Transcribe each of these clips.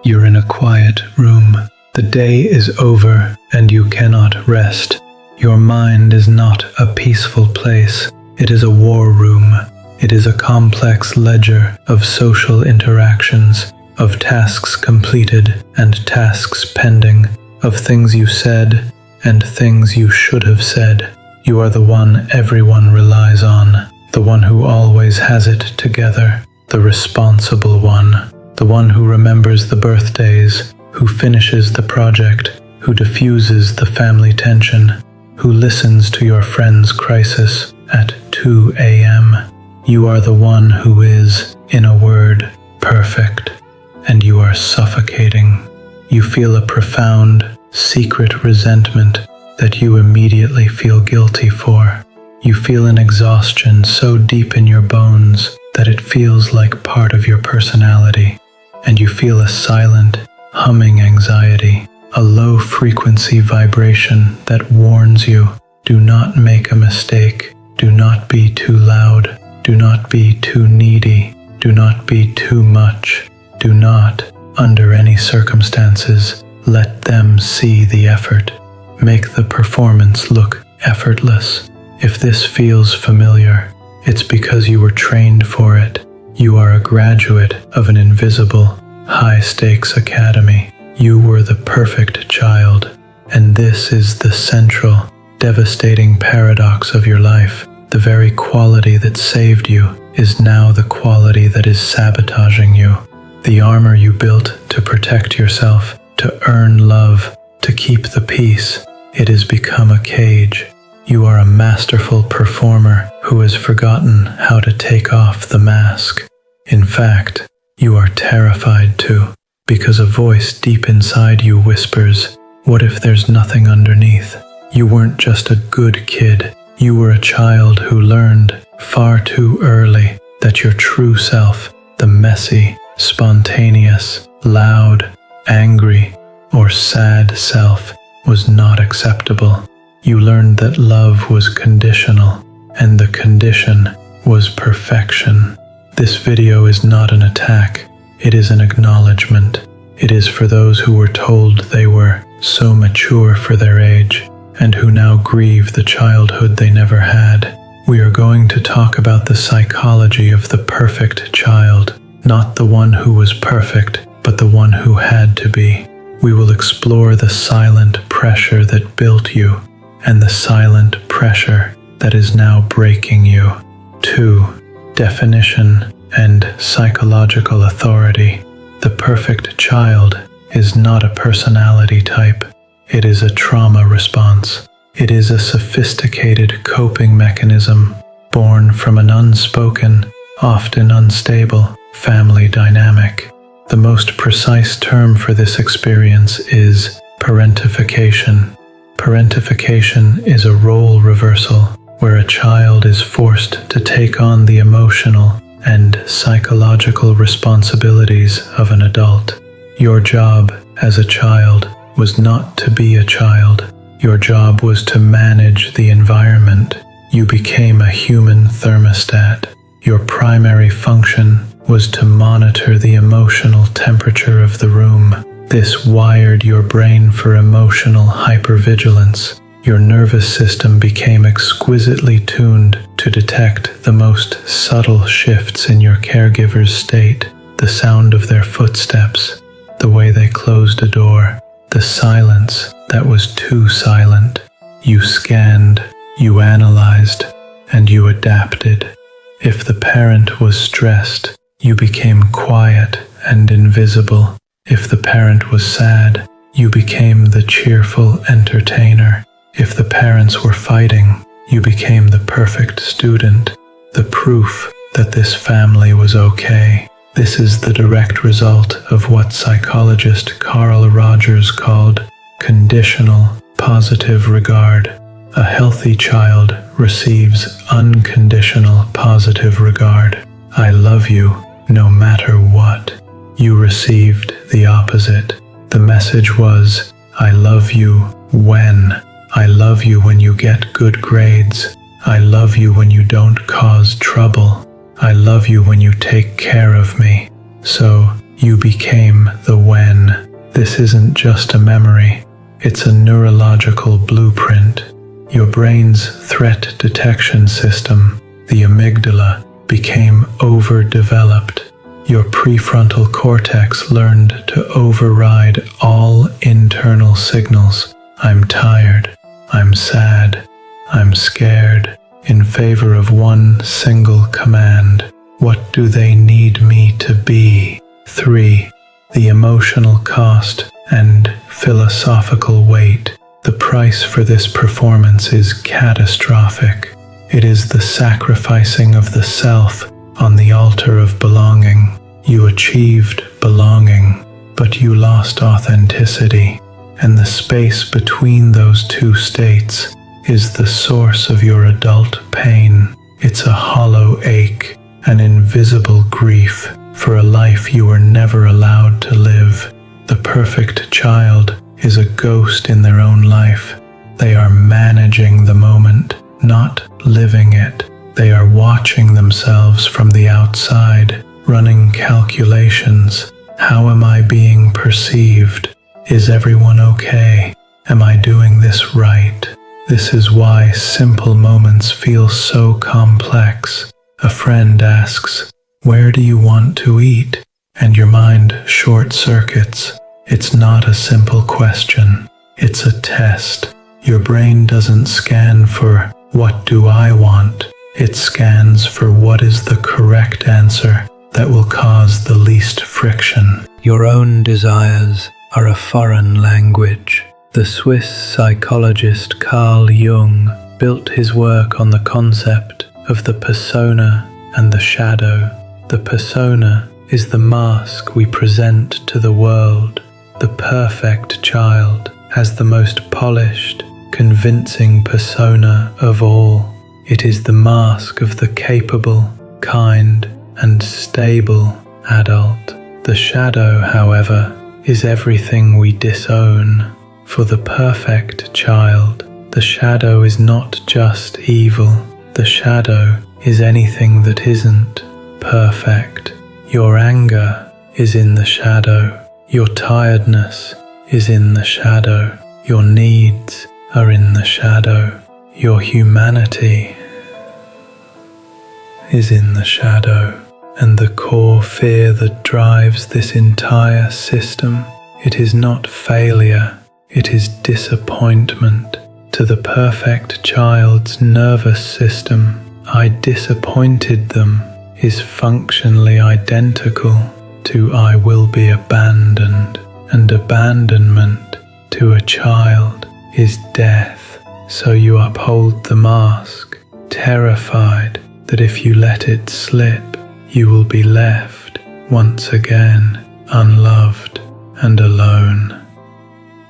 You're in a quiet room. The day is over and you cannot rest. Your mind is not a peaceful place. It is a war room. It is a complex ledger of social interactions, of tasks completed and tasks pending, of things you said and things you should have said. You are the one everyone relies on, the one who always has it together, the responsible one, the one who remembers the birthdays, who finishes the project, who diffuses the family tension, who listens to your friend's crisis at 2 a.m. You are the one who is, in a word, perfect, and you are suffocating. You feel a profound, secret resentment that you immediately feel guilty for. You feel an exhaustion so deep in your bones that it feels like part of your personality, and you feel a silent, humming anxiety, a low-frequency vibration that warns you, do not make a mistake, do not be too loud, do not be too needy, do not be too much, do not, under any circumstances, let them see the effort. Make the performance look effortless. If this feels familiar, it's because you were trained for it. You are a graduate of an invisible, high-stakes academy. You were the perfect child, and this is the central, devastating paradox of your life. The very quality that saved you is now the quality that is sabotaging you. The armor you built to protect yourself, to earn love, to keep the peace, it has become a cage. You are a masterful performer who has forgotten how to take off the mask. In fact, you are terrified to, because a voice deep inside you whispers, what if there's nothing underneath? You weren't just a good kid. You were a child who learned far too early that your true self, the messy, spontaneous, loud, angry, or sad self, was not acceptable. You learned that love was conditional, and the condition was perfection. This video is not an attack. It is an acknowledgement. It is for those who were told they were so mature for their age, and who now grieve the childhood they never had. We are going to talk about the psychology of the perfect child, not the one who was perfect, but the one who had to be. We will explore the silent pressure that built you, and the silent pressure that is now breaking you. 2. Definition and psychological authority. The perfect child is not a personality type. It is a trauma response. It is a sophisticated coping mechanism born from an unspoken, often unstable, family dynamic. The most precise term for this experience is parentification. Parentification is a role reversal where a child is forced to take on the emotional and psychological responsibilities of an adult. Your job as a child was not to be a child. Your job was to manage the environment. You became a human thermostat. Your primary function was to monitor the emotional temperature of the room. This wired your brain for emotional hypervigilance. Your nervous system became exquisitely tuned to detect the most subtle shifts in your caregiver's state, the sound of their footsteps, the way they closed a door, the silence that was too silent. You scanned, you analyzed, and you adapted. If the parent was stressed, you became quiet and invisible. If the parent was sad, you became the cheerful entertainer. If the parents were fighting, you became the perfect student, the proof that this family was okay. This is the direct result of what psychologist Carl Rogers called conditional positive regard. A healthy child receives unconditional positive regard. I love you no matter what. You received the opposite. The message was, I love you when. I love you when you get good grades. I love you when you don't cause trouble. I love you when you take care of me. So, You became the when. This isn't just a memory, it's a neurological blueprint. Your brain's threat detection system, the amygdala, became overdeveloped. Your prefrontal cortex learned to override all internal signals. I'm tired, I'm sad, I'm scared, in favor of one single command. What do they need me to be? 3. The emotional cost and philosophical weight. The price for this performance is catastrophic. It is the sacrificing of the self on the altar of belonging. You achieved belonging, but you lost authenticity, and the space between those two states is the source of your adult pain. It's a hollow ache, an invisible grief for a life you were never allowed to live. The perfect child is a ghost in their own life. They are managing the moment, not living it. They are watching themselves from the outside, running calculations. How am I being perceived? Is everyone okay? Am I doing this right? This is why simple moments feel so complex. A friend asks, "Where do you want to eat?" And your mind short-circuits. It's not a simple question. It's a test. Your brain doesn't scan for "what do I want?" It scans for what is the correct answer that will cause the least friction. Your own desires are a foreign language. The Swiss psychologist Carl Jung built his work on the concept of the persona and the shadow. The persona is the mask we present to the world. The perfect child has the most polished, convincing persona of all. It is the mask of the capable, kind, and stable adult. The shadow, however, is everything we disown. For the perfect child, the shadow is not just evil. The shadow is anything that isn't perfect. Your anger is in the shadow. Your tiredness is in the shadow. Your needs are in the shadow. Your humanity is in the shadow. And the core fear that drives this entire system, it is not failure, it is disappointment. To the perfect child's nervous system, "I disappointed them" is functionally identical to "I will be abandoned," and abandonment to a child is death. So you uphold the mask, terrified that if you let it slip, you will be left once again unloved and alone.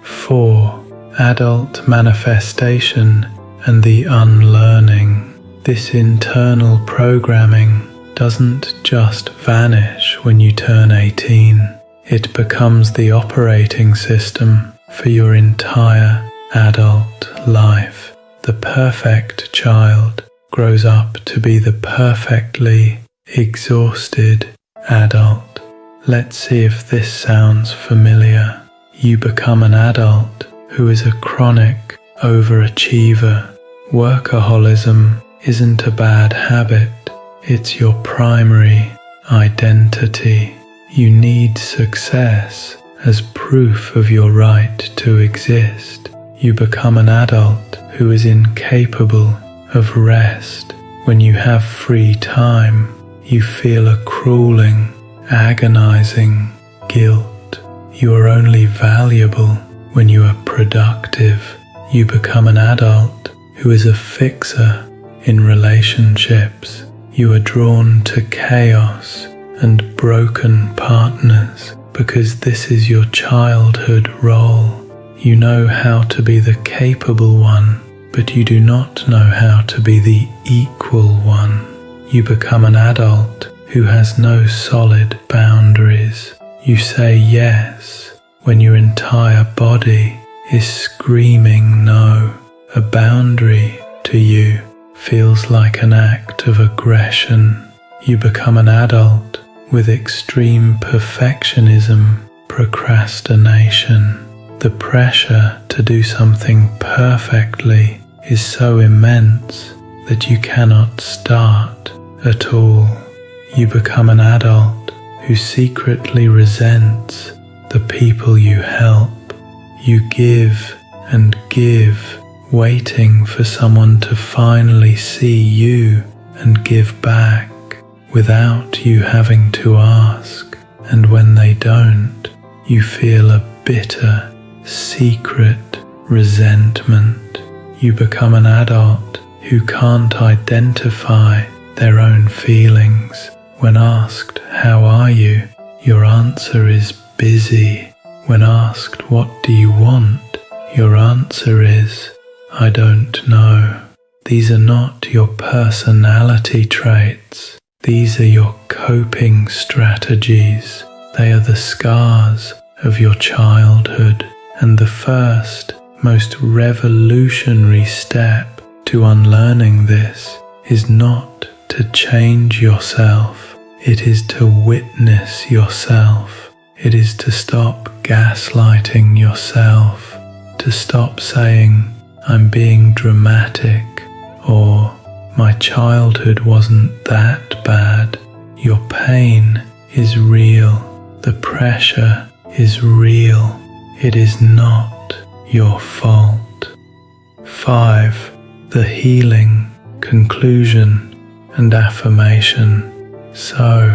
4. Adult manifestation and the unlearning. This internal programming doesn't just vanish when you turn 18. It becomes the operating system for your entire adult life. The perfect child grows up to be the perfectly exhausted adult. Let's see if this sounds familiar. You become an adult who is a chronic overachiever. Workaholism isn't a bad habit, it's your primary identity. You need success as proof of your right to exist. You become an adult who is incapable of rest. When you have free time, you feel a crawling, agonizing guilt. You are only valuable when you are productive. You become an adult who is a fixer in relationships. You are drawn to chaos and broken partners because this is your childhood role. You know how to be the capable one, but you do not know how to be the equal one. You become an adult who has no solid boundaries. You say yes when your entire body is screaming no. A boundary to you feels like an act of aggression. You become an adult with extreme perfectionism, procrastination. The pressure to do something perfectly is so immense that you cannot start at all. You become an adult who secretly resents the people you help. You give and give, waiting for someone to finally see you and give back without you having to ask. And when they don't, you feel a bitter, secret resentment. You become an adult who can't identify their own feelings. When asked, "How are you?" your answer is busy. When asked, "What do you want?" your answer is, "I don't know." These are not your personality traits. These are your coping strategies. They are the scars of your childhood. And the first, most revolutionary step to unlearning this is not to change yourself. It is to witness yourself. It is to stop gaslighting yourself, to stop saying, "I'm being dramatic," or "My childhood wasn't that bad." Your pain is real. The pressure is real. It is not your fault. 5. The healing, conclusion, and affirmation. So,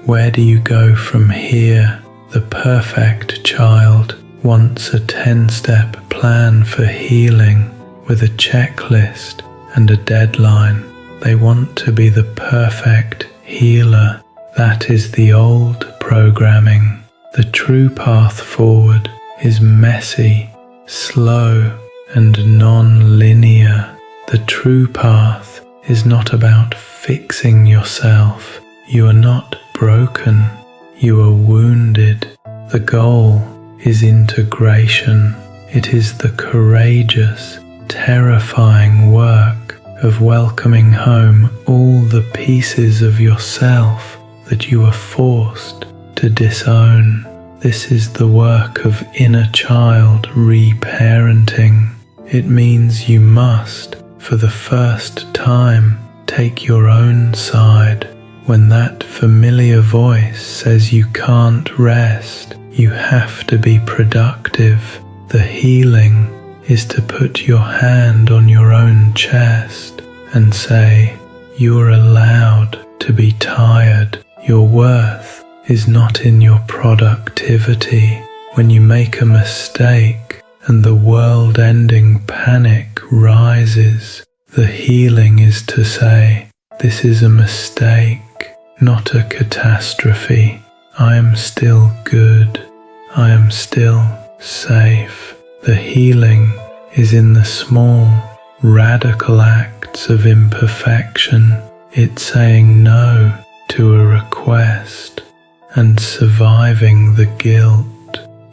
where do you go from here? The perfect child wants a 10-step plan for healing with a checklist and a deadline. They want to be the perfect healer. That is the old programming. The true path forward is messy, slow, and non-linear. The true path is not about fixing yourself. You are not broken. You are wounded. The goal is integration. It is the courageous, terrifying work of welcoming home all the pieces of yourself that you are forced to disown. This is the work of inner child reparenting. It means you must, for the first time, take your own side. When that familiar voice says you can't rest, you have to be productive. The healing is to put your hand on your own chest and say, "You're allowed to be tired. Your worth is not in your productivity." When you make a mistake and the world-ending panic rises, the healing is to say, "This is a mistake, not a catastrophe. I am still good. I am still safe." The healing is in the small, radical acts of imperfection. It's saying no to a request and surviving the guilt.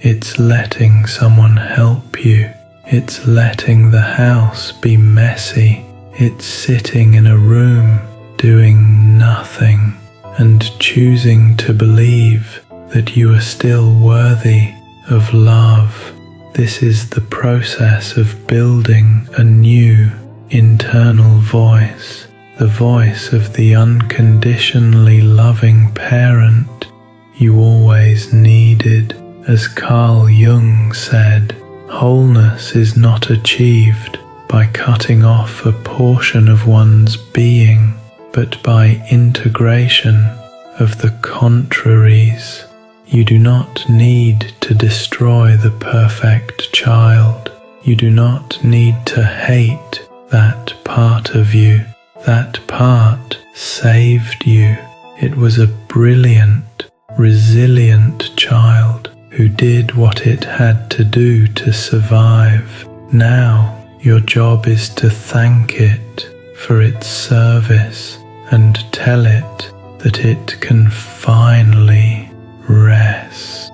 It's letting someone help you. It's letting the house be messy. It's sitting in a room doing nothing and choosing to believe that you are still worthy of love. This is the process of building a new internal voice, the voice of the unconditionally loving parent you always needed. As Carl Jung said, wholeness is not achieved by cutting off a portion of one's being, but by integration of the contraries. You do not need to destroy the perfect child. You do not need to hate that part of you. That part saved you. It was a brilliant, resilient child who did what it had to do to survive. Now, your job is to thank it for its service and tell it that it can finally rest.